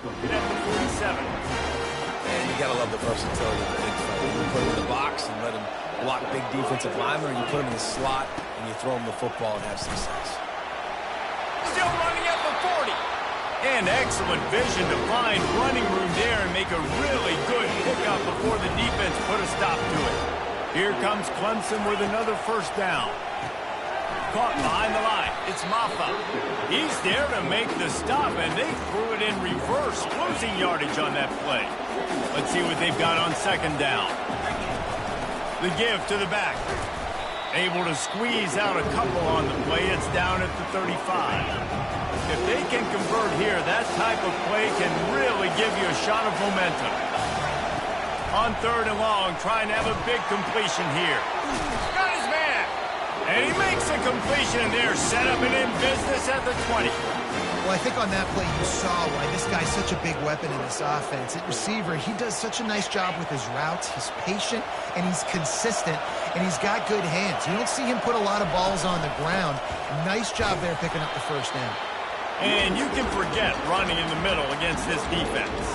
At the 47. And you got to love the versatility of the big fella. You put him in the box and let him block big defensive linemen, or you put him in the slot and you throw him the football and have success. Still running at the 40. And excellent vision to find running room there and make a really good pickup before the defense put a stop to it. Here comes Clemson with another first down. Caught behind the line. It's Maffa. He's there to make the stop, and they threw it in reverse, losing yardage on that play. Let's see what they've got on second down. The give to the back. Able to squeeze out a couple on the play. It's down at the 35. If they can convert here, that type of play can really give you a shot of momentum. On third and long, trying to have a big completion here. Got his man. And he makes a completion there. Set up and in business at the 20. Well, I think on that play you saw why this guy's such a big weapon in this offense. At receiver, he does such a nice job with his routes. He's patient, and he's consistent, and he's got good hands. You don't see him put a lot of balls on the ground. Nice job there picking up the first down. And you can forget running in the middle against this defense.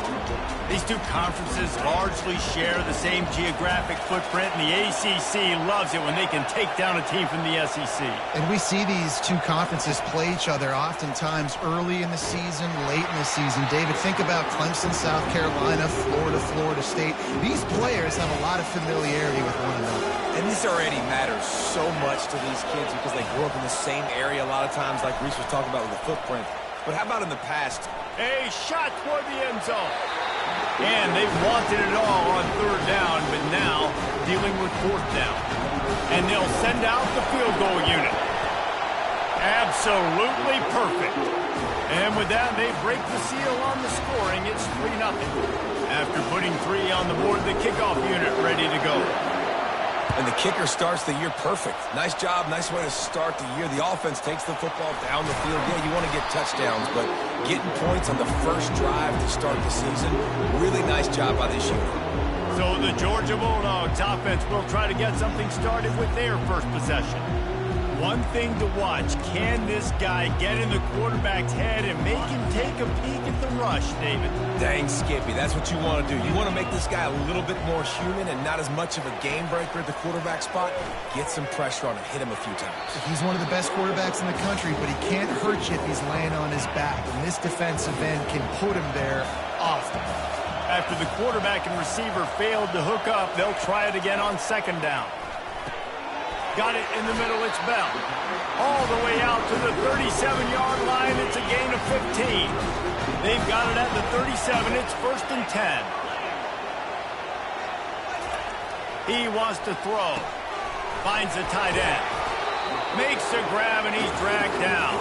These two conferences largely share the same geographic footprint, and the ACC loves it when they can take down a team from the SEC. And we see these two conferences play each other oftentimes early in the season, late in the season. David, think about Clemson, South Carolina, Florida, Florida State. These players have a lot of familiarity with one another. And this already matters so much to these kids because they grew up in the same area a lot of times, like Reese was talking about with the footprint. But how about in the past? A shot toward the end zone. And they wanted it all on third down, but now dealing with fourth down. And they'll send out the field goal unit. Absolutely perfect. And with that, they break the seal on the scoring. It's 3-0. After putting 3 on the board, the kickoff unit ready to go. And the kicker starts the year perfect. Nice job, nice way to start the year. The offense takes the football down the field. Yeah, you want to get touchdowns, but getting points on the first drive to start the season, really nice job by this unit. So the Georgia Bulldogs offense will try to get something started with their first possession. One thing to watch, can this guy get in the quarterback's head and make him take a peek at the rush, David? Dang, Skippy, that's what you want to do. You want to make this guy a little bit more human and not as much of a game breaker at the quarterback spot. Get some pressure on him, hit him a few times. He's one of the best quarterbacks in the country, but he can't hurt you if he's laying on his back. And this defensive end can put him there often. After the quarterback and receiver failed to hook up, they'll try it again on second down. Got it in the middle, it's Bell. All the way out to the 37-yard line, it's a gain of 15. They've got it at the 37, it's 1st and 10. He wants to throw. Finds a tight end. Makes a grab, and he's dragged down.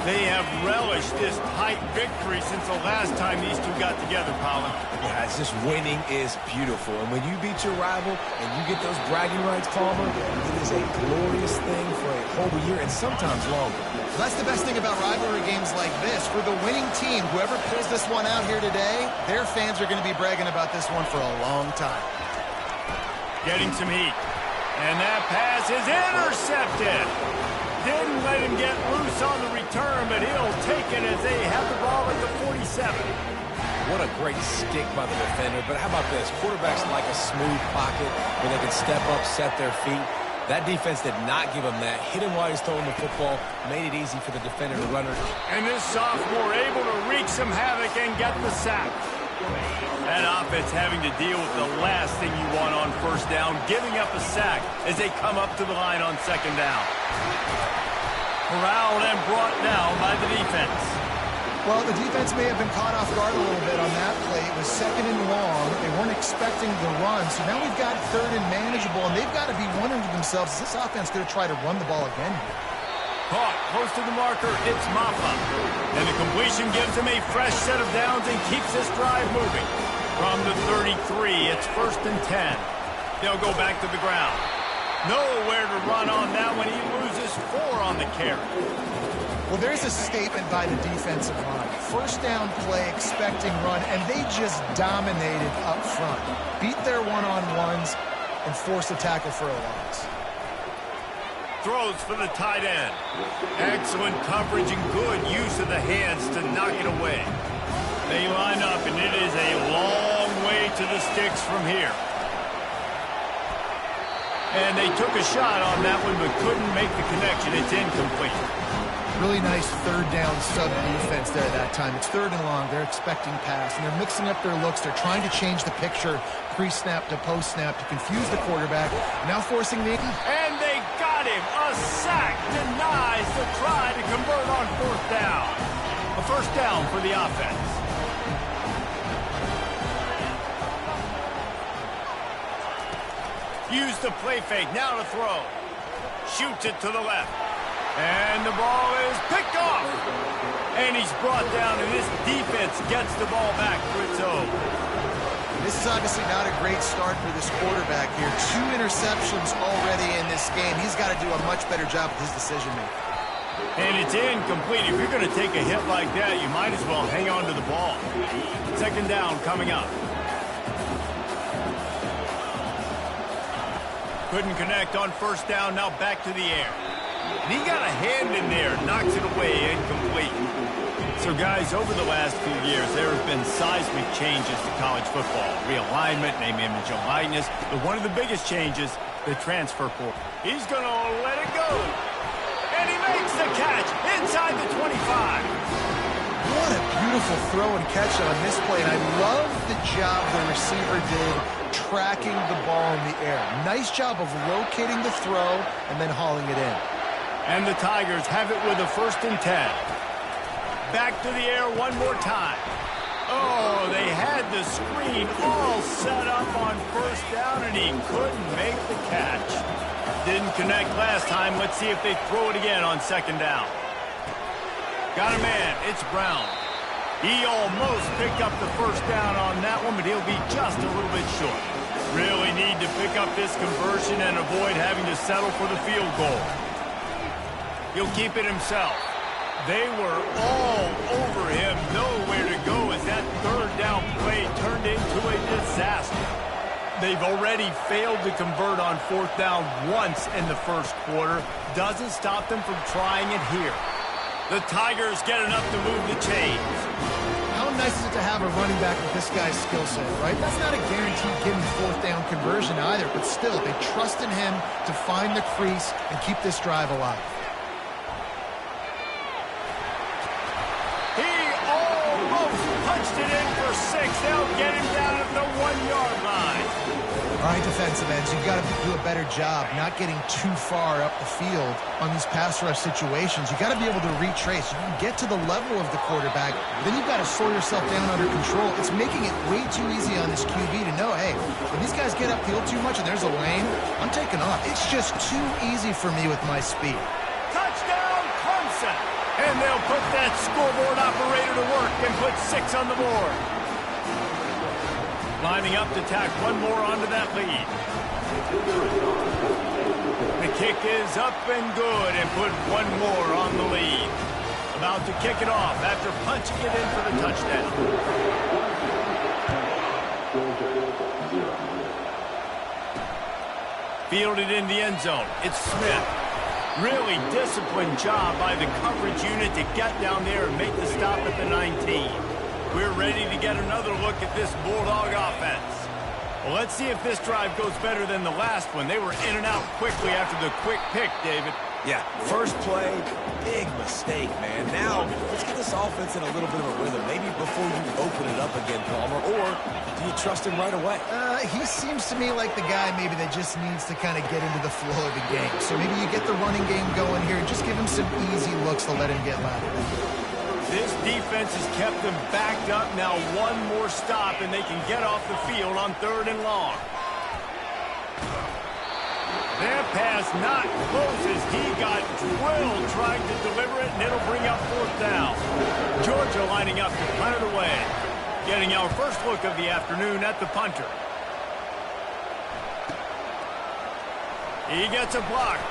They have relished this tight victory since the last time these two got together, Colin. Yeah, it's just winning is beautiful. And when you beat your rival and you get those bragging rights, Palmer, it is a glorious thing for a whole year and sometimes longer. Well, that's the best thing about rivalry games like this. For the winning team, whoever pulls this one out here today, their fans are going to be bragging about this one for a long time. Getting some heat. And that pass is intercepted. Didn't let him get loose on the return, but he'll take it as they have the ball at the 47. What a great stick by the defender. But how about this? Quarterbacks like a smooth pocket where they can step up, set their feet. That defense did not give him that. Hit him while he's throwing the football. Made it easy for the defender to run it. And this sophomore able to wreak some havoc and get the sack. That offense having to deal with the last thing you want on first down, giving up a sack as they come up to the line on second down. Corralled and brought down by the defense. Well, the defense may have been caught off guard a little bit on that play. It was 2nd and long. They weren't expecting the run. So now we've got 3rd and manageable, and they've got to be wondering to themselves, is this offense going to try to run the ball again here? Caught close to the marker, it's Maffa. And the completion gives him a fresh set of downs and keeps this drive moving. From the 33, it's 1st and 10. They'll go back to the ground. Nowhere to run on that one. He loses 4 on the carry. Well, there's a statement by the defensive line. First down play, expecting run, and they just dominated up front. Beat their one-on-ones and forced a tackle for a loss. Throws for the tight end. Excellent coverage and good use of the hands to knock it away. They line up, and it is a long way to the sticks from here. And they took a shot on that one, but couldn't make the connection. It's incomplete. Really nice third down sub defense there that time. It's third and long. They're expecting pass, and they're mixing up their looks. They're trying to change the picture pre-snap to post-snap to confuse the quarterback. Now forcing the... And they got him. A sack denies the try to convert on fourth down. A first down for the offense. Use the play fake. Now to throw. Shoots it to the left. And the ball is picked off. And he's brought down, and this defense gets the ball back for its own. This is obviously not a great start for this quarterback here. 2 interceptions already in this game. He's got to do a much better job with his decision-making. And it's incomplete. If you're going to take a hit like that, you might as well hang on to the ball. Second down coming up. Couldn't connect on first down. Now back to the air. And he got a hand in there, knocks it away, incomplete. So, guys, over the last few years, there have been seismic changes to college football. Realignment, name, image, and likeness. But one of the biggest changes, the transfer portal. He's going to let it go. And he makes the catch inside the 25. What a beautiful throw and catch on this play. And I love the job the receiver did tracking the ball in the air. Nice job of locating the throw and then hauling it in. And the Tigers have it with a 1st and 10. Back to the air one more time. Oh, they had the screen all set up on first down, and he couldn't make the catch. Didn't connect last time. Let's see if they throw it again on second down. Got a man. It's Brown. He almost picked up the first down on that one, but he'll be just a little bit short. Really need to pick up this conversion and avoid having to settle for the field goal. He'll keep it himself. They were all over him. Nowhere to go as that third down play turned into a disaster. They've already failed to convert on fourth down once in the first quarter. Doesn't stop them from trying it here. The Tigers get enough to move the chains. How nice is it to have a running back with this guy's skill set, right? That's not a guaranteed given fourth down conversion either, but still, they trust in him to find the crease and keep this drive alive. Punched it in for 6. They'll get him down at the 1-yard line. All right, defensive ends, you've got to do a better job not getting too far up the field on these pass rush situations. You've got to be able to retrace. You can get to the level of the quarterback, then you've got to slow yourself down under control. It's making it way too easy on this QB to know, hey, when these guys get upfield too much and there's a lane, I'm taking off. It's just too easy for me with my speed. Touchdown, Clemson. And they'll put that scoreboard operator to work and put 6 on the board. Lining up to tack one more onto that lead. The kick is up and good and put one more on the lead. About to kick it off after punching it in for the touchdown. Fielded in the end zone. It's Smith. Really disciplined job by the coverage unit to get down there and make the stop at the 19. We're ready to get another look at this Bulldog offense. Well, let's see if this drive goes better than the last one. They were in and out quickly after the quick pick, David. Yeah, first play, big mistake, man. Now, let's get this offense in a little bit of a rhythm. Maybe before you open it up again, Palmer, or do you trust him right away? He seems to me like the guy maybe that just needs to kind of get into the flow of the game. So maybe you get the running game going here and just give him some easy looks to let him get lateral. This defense has kept them backed up. Now one more stop, and they can get off the field on 3rd and long. That pass not close as he got drilled trying to deliver it, and it'll bring up 4th down. Georgia lining up to punt it away. Getting our first look of the afternoon at the punter. He gets a block.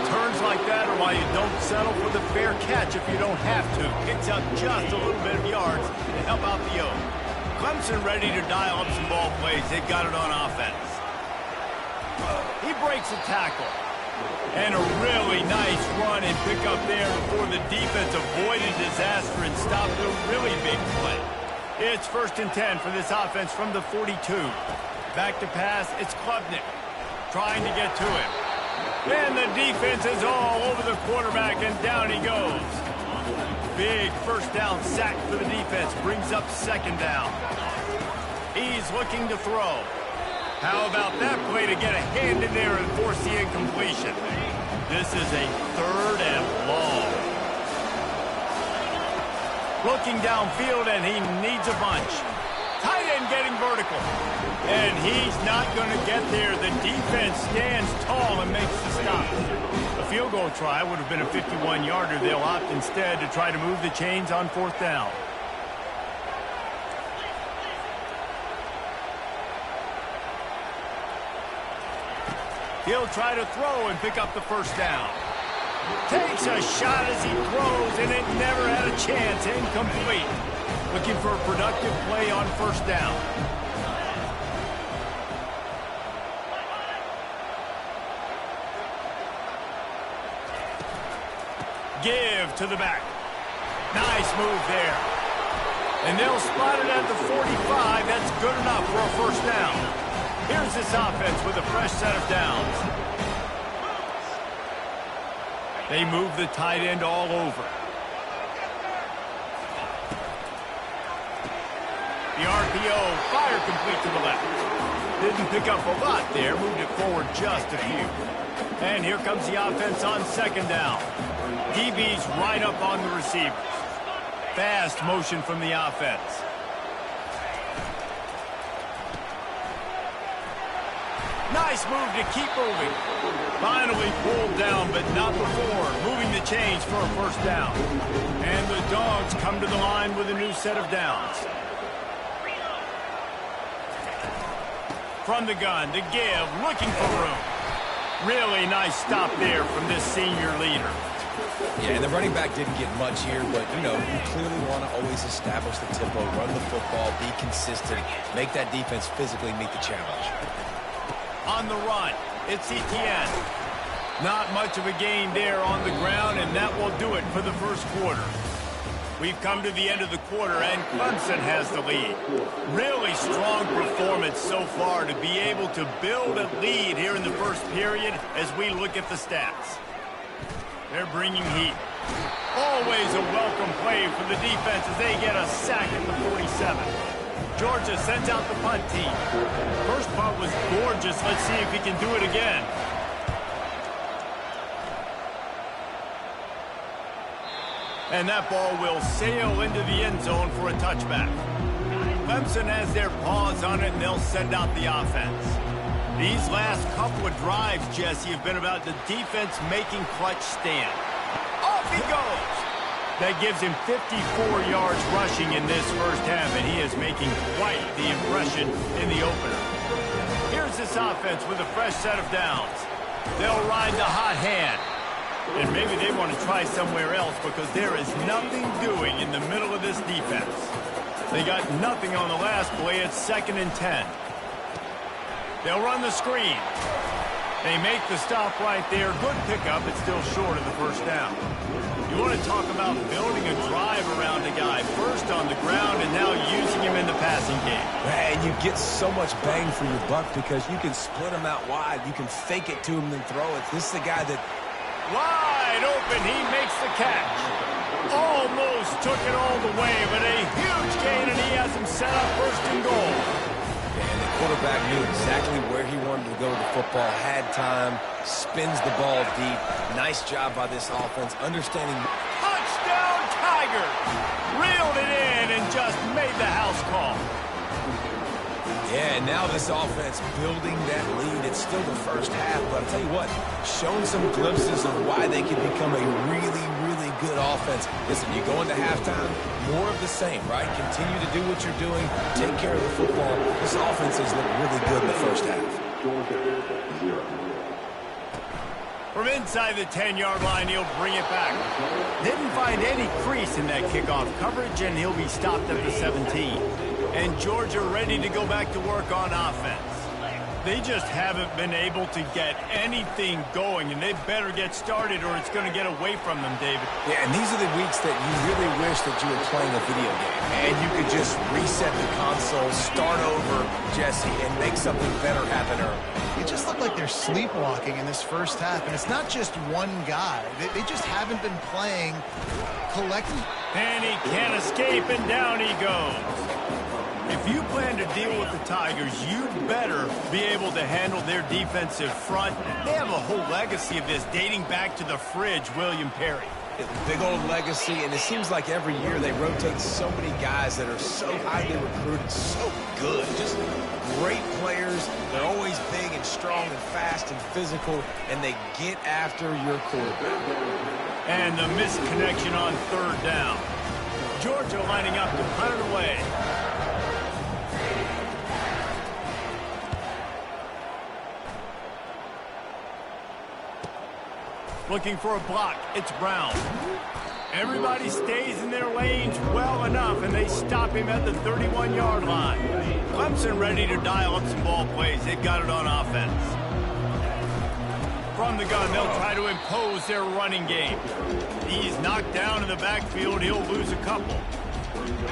Turns like that are why you don't settle for the fair catch if you don't have to. Picks up just a little bit of yards to help out the Oak. Clemson ready to dial up some ball plays. They've got it on offense. He breaks a tackle. And a really nice run and pick up there before the defense avoided disaster and stopped a really big play. It's 1st and 10 for this offense from the 42. Back to pass, it's Klubnik trying to get to him. And the defense is all over the quarterback, and down he goes. Big 1st down sack for the defense, brings up 2nd down. He's looking to throw. How about that play to get a hand in there and force the incompletion? This is a 3rd and long. Looking downfield, and he needs a bunch. Tight end getting vertical. And he's not going to get there. The defense stands tall and makes the stop. A field goal try would have been a 51-yarder. They'll opt instead to try to move the chains on 4th down. He'll try to throw and pick up the 1st down. Takes a shot as he throws, and it never had a chance. Incomplete. Looking for a productive play on 1st down. Give to the back. Nice move there. And they'll spot it at the 45. That's good enough for a 1st down. Here's this offense with a fresh set of downs. They move the tight end all over. The RPO, fire complete to the left. Didn't pick up a lot there, moved it forward just a few. And here comes the offense on 2nd down. DB's right up on the receivers. Fast motion from the offense. Nice move to keep moving. Finally pulled down, but not before. Moving the chains for a 1st down. And the Dogs come to the line with a new set of downs. From the gun to give, looking for room. Really nice stop there from this senior leader. Yeah, and the running back didn't get much here, but, you clearly want to always establish the tempo, run the football, be consistent, make that defense physically meet the challenge. On the run, it's Etienne. Not much of a gain there on the ground, and that will do it for the 1st quarter. We've come to the end of the quarter, and Clemson has the lead. Really strong performance so far to be able to build a lead here in the 1st period as we look at the stats. They're bringing heat. Always a welcome play for the defense as they get a sack at the 47. Georgia sends out the punt team. First punt was gorgeous. Let's see if he can do it again. And that ball will sail into the end zone for a touchback. Clemson has their paws on it, and they'll send out the offense. These last couple of drives, Jesse, have been about the defense making clutch stand. Off he goes. That gives him 54 yards rushing in this 1st half, and he is making quite the impression in the opener. Here's this offense with a fresh set of downs. They'll ride the hot hand. And maybe they want to try somewhere else because there is nothing doing in the middle of this defense. They got nothing on the last play. It's 2nd and 10. They'll run the screen. They make the stop right there. Good pickup. It's still short of the 1st down. You want to talk about building a drive around a guy. First on the ground and now using him in the passing game. And you get so much bang for your buck because you can split him out wide. You can fake it to him and throw it. This is the guy that... Wide open, he makes the catch. Almost took it all the way, but a huge gain, and he has him set up 1st and goal. And the quarterback knew exactly where he wanted to go with the football, had time, spins the ball deep. Nice job by this offense, understanding... Touchdown, Tiger! Reeled it in and just made the house call. Yeah, and now this offense building that lead. It's still the 1st half, but I'll tell you what, showing some glimpses of why they could become a really, really good offense. Listen, you go into halftime, more of the same, right? Continue to do what you're doing, take care of the football. This offense has looked really good in the 1st half. From inside the 10-yard line, he'll bring it back. Didn't find any crease in that kickoff coverage, and he'll be stopped at the 17. And Georgia ready to go back to work on offense. They just haven't been able to get anything going, and they better get started or it's going to get away from them, David. Yeah, and these are the weeks that you really wish that you were playing a video game, and you could just reset the console, start over, Jesse, and make something better happen early. It just looked like they're sleepwalking in this first half, and it's not just one guy. They just haven't been playing collectively. And he can't escape, and down he goes. If you plan to deal with the Tigers, you better be able to handle their defensive front. They have a whole legacy of this dating back to the fridge, William Perry. Big old legacy, and it seems like every year they rotate so many guys that are so highly recruited, so good, just great players. They're always big and strong and fast and physical, and they get after your quarterback. And the missed connection on third down. Georgia lining up to punt it away. Looking for a block. It's Brown. Everybody stays in their lanes well enough, and they stop him at the 31-yard line. Clemson ready to dial up some ball plays. They've got it on offense. From the gun, they'll try to impose their running game. He's knocked down in the backfield. He'll lose a couple.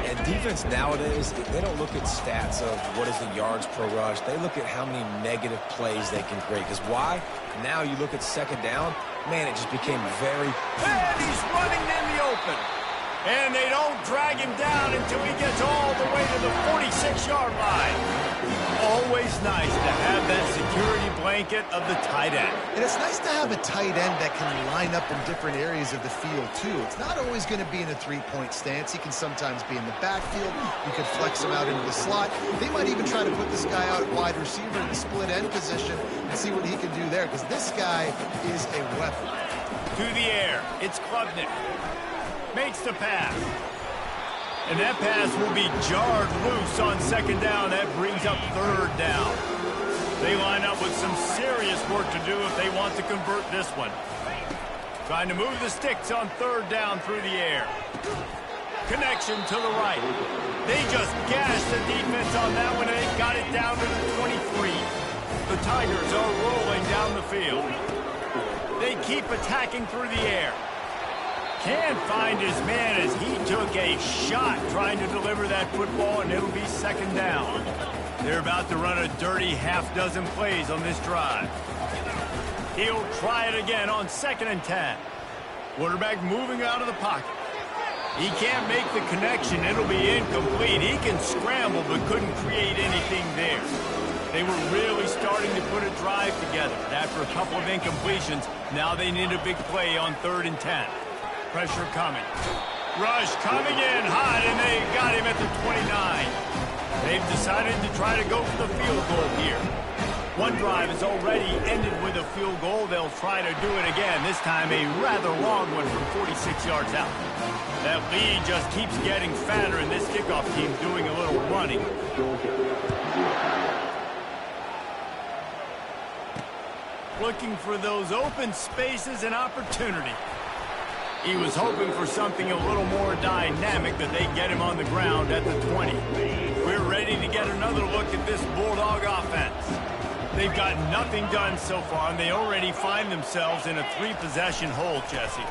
And defense nowadays, they don't look at stats of what is the yards per rush. They look at how many negative plays they can create. Because why? Now you look at second down, man, it just became very... And he's running in the open. And they don't drag him down until he gets all the way to the 46-yard line. Always nice to have that security blanket of the tight end. And it's nice to have a tight end that can line up in different areas of the field, too. It's not always going to be in a three-point stance. He can sometimes be in the backfield. You could flex him out into the slot. They might even try to put this guy out at wide receiver in the split end position and see what he can do there, because this guy is a weapon. To the air. It's Klubnik. Makes the pass. And that pass will be jarred loose on second down. That brings up third down. They line up with some serious work to do if they want to convert this one. Trying to move the sticks on third down through the air. Connection to the right. They just gashed the defense on that one, and they got it down to the 23. The Tigers are rolling down the field. They keep attacking through the air. Can't find his man as he took a shot trying to deliver that football, and it'll be second down. They're about to run a dirty half-dozen plays on this drive. He'll try it again on 2nd and 10. Quarterback moving out of the pocket. He can't make the connection. It'll be incomplete. He can scramble but couldn't create anything there. They were really starting to put a drive together. After a couple of incompletions, now they need a big play on 3rd and 10. Pressure coming. Rush coming in hot, and they got him at the 29. They've decided to try to go for the field goal here. One drive has already ended with a field goal. They'll try to do it again, this time a rather long one from 46 yards out. That lead just keeps getting fatter, and this kickoff team doing a little running. Looking for those open spaces and opportunity. He was hoping for something a little more dynamic, that they get him on the ground at the 20. We're ready to get another look at this Bulldog offense. They've got nothing done so far, and they already find themselves in a 3-possession hole, Jesse.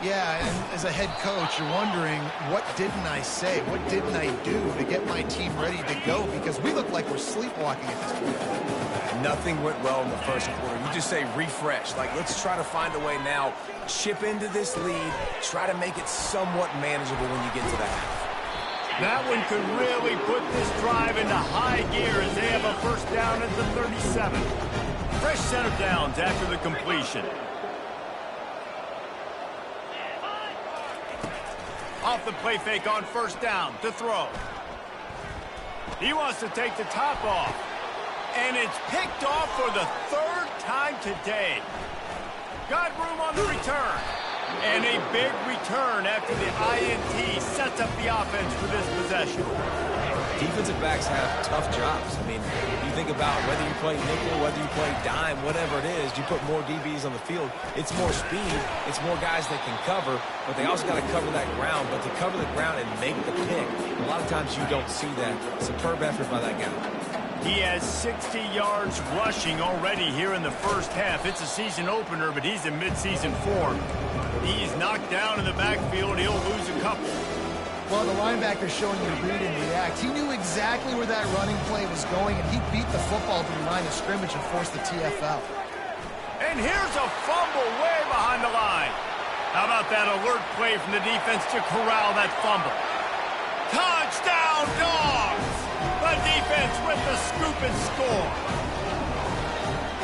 Yeah, and as a head coach, you're wondering, what didn't I say? What didn't I do to get my team ready to go? Because we look like we're sleepwalking at this point. Nothing went well in the first quarter. You just say refresh. Like, let's try to find a way now. Chip into this lead. Try to make it somewhat manageable when you get to the half. That one could really put this drive into high gear as they have a first down at the 37. Fresh set of downs after the completion. Off the play fake on first down to throw. He wants to take the top off. And it's picked off for the 3rd time today. Got room on the return. And a big return after the INT sets up the offense for this possession. Defensive backs have tough jobs. I mean, you think about whether you play nickel, whether you play dime, whatever it is, you put more DBs on the field. It's more speed. It's more guys that can cover, but they also got to cover that ground. But to cover the ground and make the pick, a lot of times you don't see that. Superb effort by that guy. He has 60 yards rushing already here in the first half. It's a season opener, but he's in midseason form. He's knocked down in the backfield. He'll lose a couple. Well, the linebacker's showing you read and react. He knew exactly where that running play was going, and he beat the football to the line of scrimmage and forced the TFL. And here's a fumble way behind the line. How about that alert play from the defense to corral that fumble? Touchdown, Dogs! The defense with the scoop and score.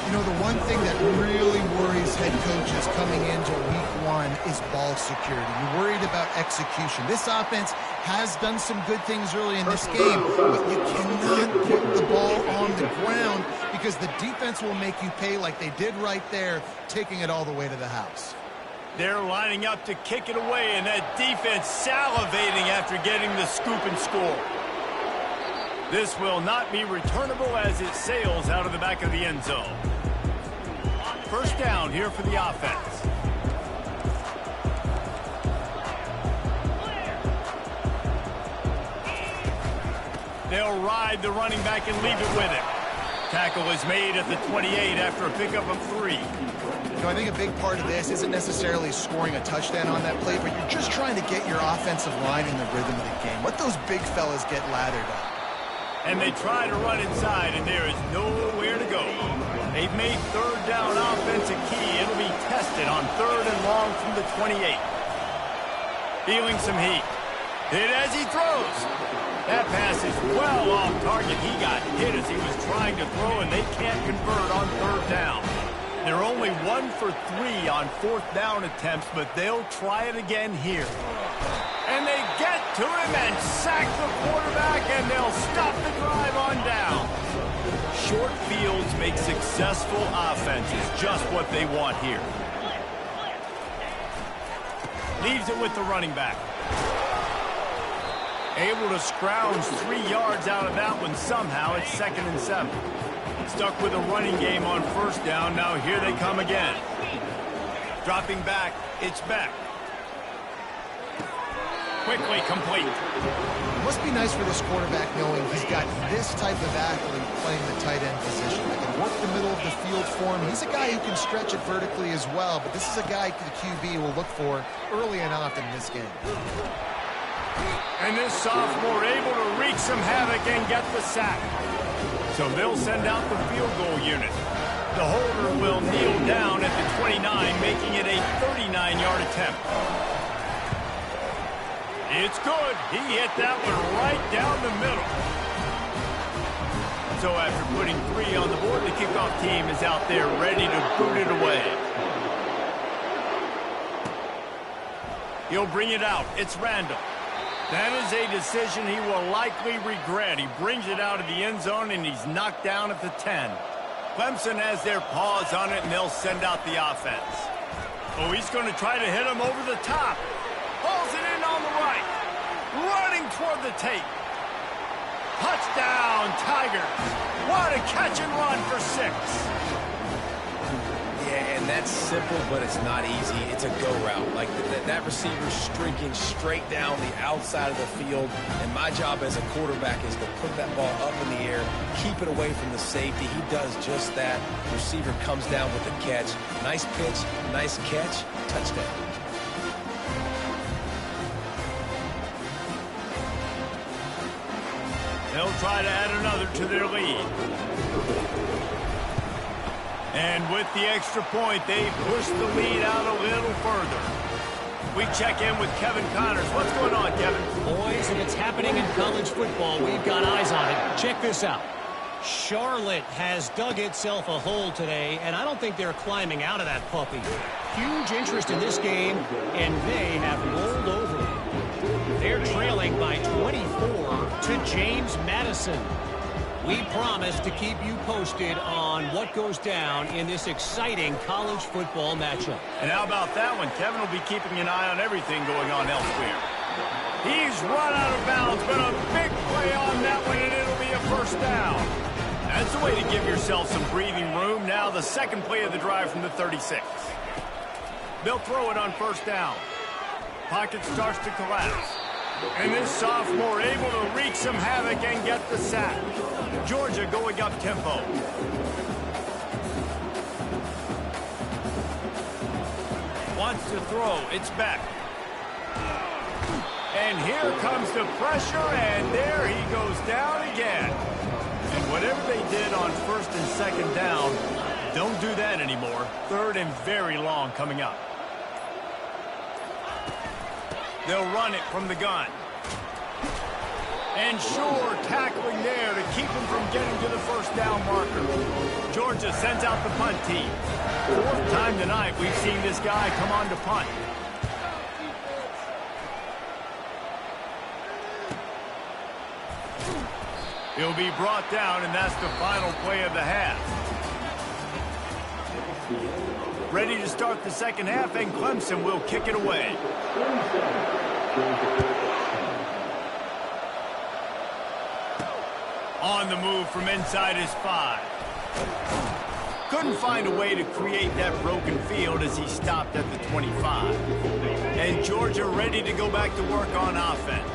You know, the one thing that really worries head coaches coming into week one is ball security. You're worried about execution. This offense has done some good things early in this game, but you cannot put the ball on the ground because the defense will make you pay like they did right there, taking it all the way to the house. They're lining up to kick it away, and that defense salivating after getting the scoop and score. This will not be returnable as it sails out of the back of the end zone. First down here for the offense. They'll ride the running back and leave it with him. Tackle is made at the 28 after a pickup of 3. You know, I think a big part of this isn't necessarily scoring a touchdown on that play, but you're just trying to get your offensive line in the rhythm of the game. Let those big fellas get lathered up. And they try to run inside, and there is nowhere to go. They've made third down offense a key. It'll be tested on 3rd and long from the 28. Feeling some heat. Hit as he throws. That pass is well off target. He got hit as he was trying to throw, and they can't convert on 3rd down. They're only 1 for 3 on 4th down attempts, but they'll try it again here. And they get to him and sack the quarterback, and they'll stop the drive on down. Short fields make successful offenses just what they want here. Leaves it with the running back. Able to scrounge 3 yards out of that one somehow. It's 2nd and 7. Stuck with a running game on 1st down. Now here they come again. Dropping back. It's Beck. Quickly complete. It must be nice for this quarterback knowing he's got this type of athlete playing the tight end position. That can work the middle of the field for him. He's a guy who can stretch it vertically as well, but this is a guy the QB will look for early and often in this game. And this sophomore able to wreak some havoc and get the sack. So they'll send out the field goal unit. The holder will kneel down at the 29, making it a 39-yard attempt. It's good. He hit that one right down the middle. So after putting 3 on the board, the kickoff team is out there ready to boot it away. He'll bring it out. It's Randall. That is a decision he will likely regret. He brings it out of the end zone, and he's knocked down at the 10. Clemson has their paws on it, and they'll send out the offense. Oh, he's going to try to hit him over the top. Hauls it in on the right. Running toward the tape. Touchdown, Tigers. What a catch and run for 6. Yeah, and that's simple, but it's not easy. It's a go route. Like that receiver's streaking straight down the outside of the field, and my job as a quarterback is to put that ball up in the air, keep it away from the safety. He does just that. The receiver comes down with the catch. Nice pitch, nice catch, touchdown. They'll try to add another to their lead. And with the extra point, they push the lead out a little further. We check in with Kevin Connors. What's going on, Kevin? Boys, if it's happening in college football, we've got eyes on it. Check this out. Charlotte has dug itself a hole today, and I don't think they're climbing out of that puppy. Huge interest in this game, and they have rolled over. They're trailing by 24 to James Madison. We promise to keep you posted on what goes down in this exciting college football matchup. And how about that one? Kevin will be keeping an eye on everything going on elsewhere. He's run out of bounds, but a big play on that one, and it'll be a 1st down. That's the way to give yourself some breathing room. Now the second play of the drive from the 36. They'll throw it on 1st down. Pocket starts to collapse. And this sophomore able to wreak some havoc and get the sack. Georgia going up tempo. Wants to throw. It's back. And here comes the pressure, and there he goes down again. And whatever they did on first and second down, don't do that anymore. Third and very long coming up. They'll run it from the gun. And sure, tackling there to keep him from getting to the first down marker. Georgia sends out the punt team. Fourth time tonight we've seen this guy come on to punt. He'll be brought down, and that's the final play of the half. Ready to start the second half, and Clemson will kick it away. On the move from inside his 5. Couldn't find a way to create that broken field as he stopped at the 25. And Georgia ready to go back to work on offense.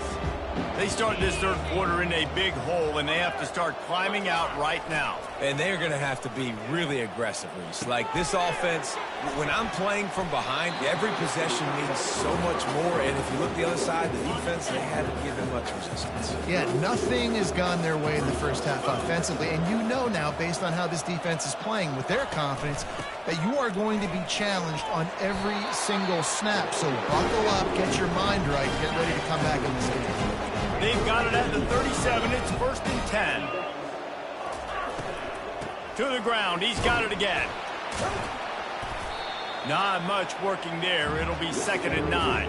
They start this third quarter in a big hole, and they have to start climbing out right now. And they're going to have to be really aggressive, Reese. Like this offense, when I'm playing from behind, every possession means so much more. And if you look the other side, the defense, they haven't given much resistance. Yeah, nothing has gone their way in the first half offensively. And you know now, based on how this defense is playing with their confidence, that you are going to be challenged on every single snap. So buckle up, get your mind right, get ready to come back in this game. They've got it at the 37. It's first and 10. To the ground. He's got it again. Not much working there. It'll be second and 9.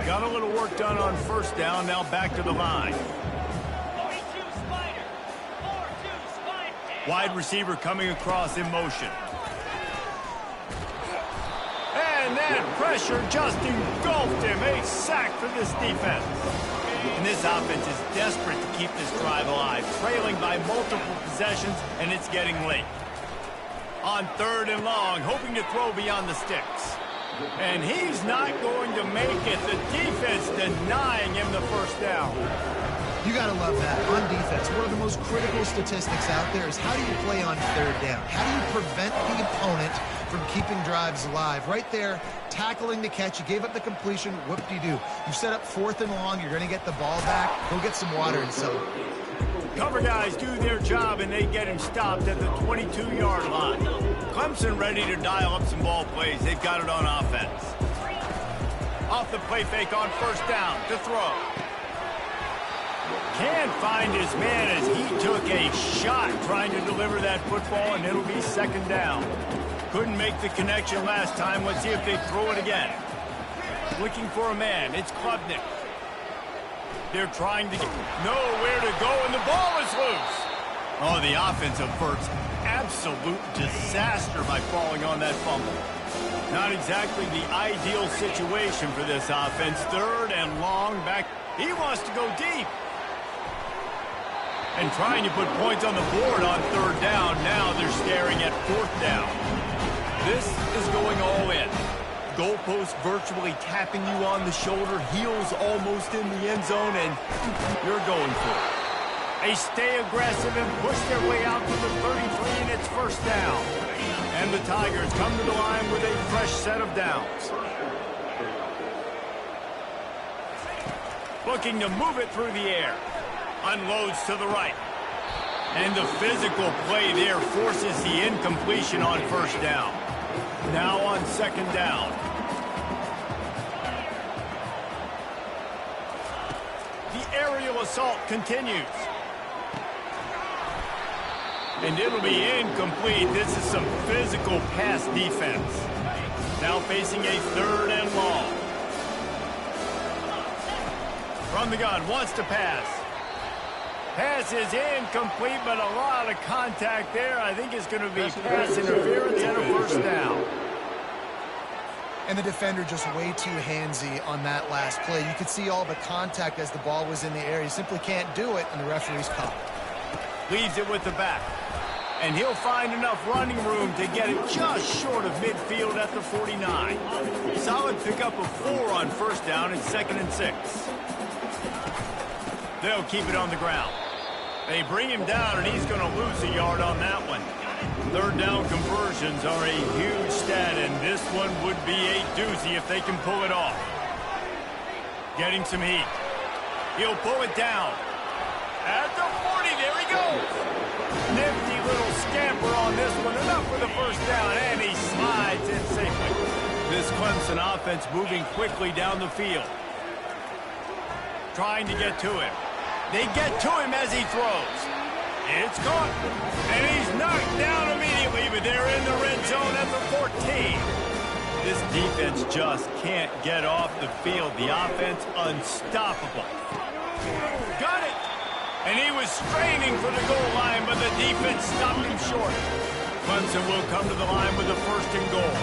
Got a little work done on first down. Now back to the line. Wide receiver coming across in motion. And that pressure just engulfed him. A sack for this defense. And this offense is desperate to keep this drive alive, trailing by multiple possessions, and it's getting late. On third and long, hoping to throw beyond the sticks. And he's not going to make it. The defense denying him the first down. You got to love that. On defense, one of the most critical statistics out there is how do you play on third down? How do you prevent the opponent from keeping drives alive? Right there, tackling the catch. You gave up the completion. Whoop-de-doo. You set up fourth and long. You're going to get the ball back. Go get some water and celebrate. Cover guys do their job, and they get him stopped at the 22-yard line. Clemson ready to dial up some ball plays. They've got it on offense. Off the play fake on first down to throw. Can't find his man as he took a shot trying to deliver that football, and it'll be second down. Couldn't make the connection last time. Let's see if they throw it again. Looking for a man. It's Klubnik. They're trying to get nowhere to go, and the ball is loose. Oh, the offense averts absolute disaster by falling on that fumble. Not exactly the ideal situation for this offense. Third and long back. He wants to go deep. And trying to put points on the board on third down. Now they're staring at fourth down. This is going all in. Goalpost virtually tapping you on the shoulder. Heels almost in the end zone, and you're going for it. They stay aggressive and push their way out to the 33, and it's first down. And the Tigers come to the line with a fresh set of downs. Looking to move it through the air. Unloads to the right. And the physical play there forces the incompletion on first down. Now on second down. The aerial assault continues. And it'll be incomplete. This is some physical pass defense. Now facing a third and long. From the gun, wants to pass. Pass is incomplete, but a lot of contact there. I think it's going to be pass interference and a first down. And the defender just way too handsy on that last play. You could see all the contact as the ball was in the air. He simply can't do it, and the referee's caught. Leaves it with the back. And he'll find enough running room to get it just short of midfield at the 49. Solid pickup of 4 on first down. It's second and 6. They'll keep it on the ground. They bring him down, and he's going to lose a yard on that one. Third down conversions are a huge stat, and this one would be a doozy if they can pull it off. Getting some heat. He'll pull it down. At the 40, there he goes. Nifty little scamper on this one, enough for the first down, and he slides in safely. This Clemson offense moving quickly down the field. Trying to get to him. They get to him as he throws. It's caught. And he's knocked down immediately, but they're in the red zone at the 14. This defense just can't get off the field. The offense unstoppable. Got it. And he was straining for the goal line, but the defense stopped him short. Clemson will come to the line with a first and goal.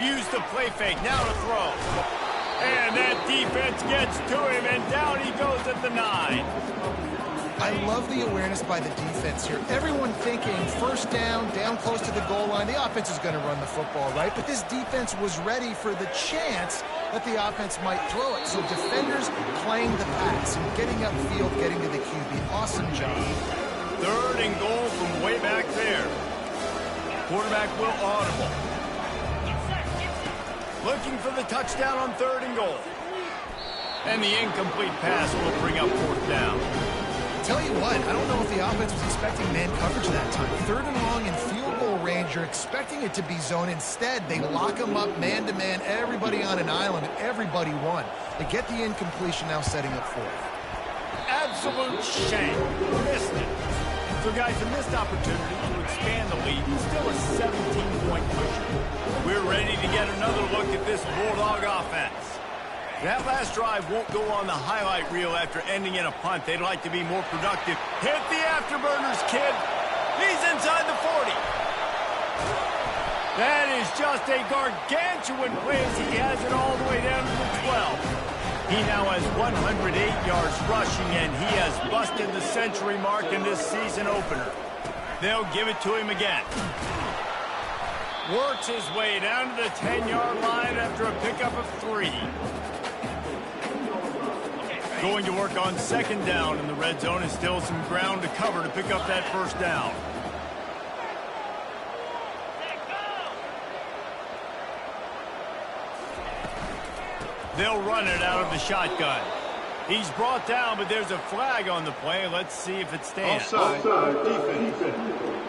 Use the play fake, now to throw. And that defense gets to him, and down he goes at the 9. I love the awareness by the defense here. Everyone thinking first down, down close to the goal line. The offense is going to run the football, right? But this defense was ready for the chance that the offense might throw it. So defenders playing the pass and getting upfield, getting to the QB. Awesome job. Third and goal from way back there. Quarterback will audible. Looking for the touchdown on third and goal. And the incomplete pass will bring up fourth down. Tell you what, I don't know if the offense was expecting man coverage that time. Third and long in field goal range, you're expecting it to be zone. Instead, they lock them up man-to-man, everybody on an island, and everybody won. They get the incompletion, now setting up fourth. Absolute shame. Missed it. So, guys, a missed opportunity to expand the lead. Still a 17-point cushion. We're ready to get another look at this Bulldog offense. That last drive won't go on the highlight reel after ending in a punt. They'd like to be more productive. Hit the afterburners, kid. He's inside the 40. That is just a gargantuan play as he has it all the way down to the 12. He now has 108 yards rushing, and he has busted the century mark in this season opener. They'll give it to him again. Works his way down to the 10-yard line after a pickup of 3. Going to work on second down in the red zone, and still some ground to cover to pick up that first down. They'll run it out of the shotgun. He's brought down, but there's a flag on the play. Let's see if it stands. Offside, defense.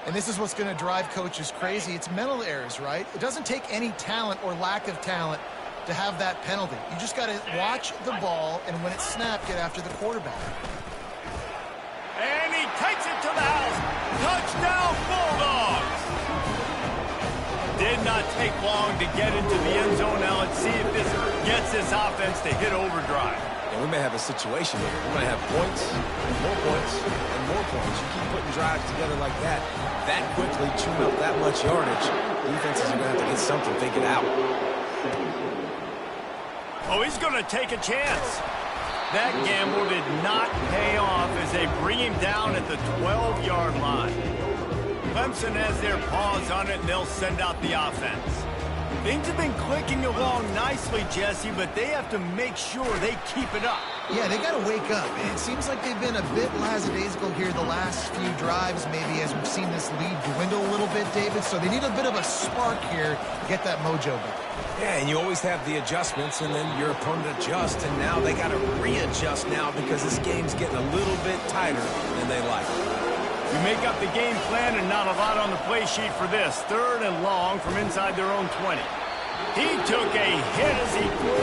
And this is what's going to drive coaches crazy. It's mental errors, right? It doesn't take any talent or lack of talent to have that penalty. You just got to watch the ball, and when it's snapped, get after the quarterback. And he takes it to the house. Touchdown, Bulldogs! Did not take long to get into the end zone. Now let's see if this gets this offense to hit overdrive. And we may have a situation here. We might have points, and more points, and more points. You keep putting drives together like that quickly, chewing up that much yardage, defenses are going to have to get something figured out. Oh, he's going to take a chance. That gamble did not pay off as they bring him down at the 12-yard line. Clemson has their paws on it, and they'll send out the offense. Things have been clicking along nicely, Jesse, but they have to make sure they keep it up. Yeah, they got to wake up. It seems like they've been a bit lackadaisical here the last few drives, maybe, as we've seen this lead dwindle a little bit, David. So they need a bit of a spark here to get that mojo back. Yeah, and you always have the adjustments, and then your opponent adjusts, and now they got to readjust now because this game's getting a little bit tighter than they like. You make up the game plan and not a lot on the play sheet for this. Third and long from inside their own 20. He took a hit as he